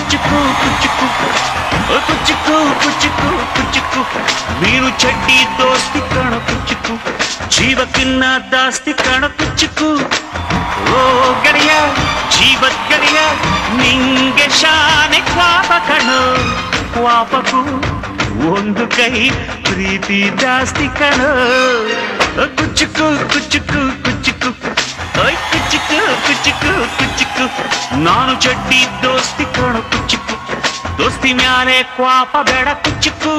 ಕುಚ್ಚುಕು ಕುಚ್ಚುಕು ಕುಚ್ಚುಕು ಕುಚ್ಚುಕು ಕುಚ್ಚುಕು ನೀನು ಚಡ್ಡಿ ದೋಸ್ತಿ ಕಣ ಕುಚ್ಚುಕು ಜೀವಕ್ಕಿನ್ನ ದಾಸ್ತಿ ಕಣ ಕುಚ್ಚುಕು ಓ ಗೆಳೆಯ ಜೀವದ್ ಗೆಳೆಯ ನಿಂಗೆ ಶಾನೆ ಕ್ವಾಪ ಕಣೋ ಕ್ವಾಪಕು ಒಂದು ಕೈ ಪ್ರೀತಿ ಜಾಸ್ತಿ ಕಣೋ ಕುಚ್ಚುಕು ಕುಚ್ಚುಕು ಕುಚ್ಚುಕು ಕುಚ್ಚುಕು ಕುಚ್ಚುಕು ಕುಚ್ಚುಕು ನಾನು ಚಡ್ಡಿ ದೋಸ್ತಿ ಕಣ ಕುಚ್ಚುಕು ದೋಸ್ತಿ ಮ್ಯಾಲೆ ಕ್ವಾಪ ಬೇಡ ಕುಚ್ಚುಕು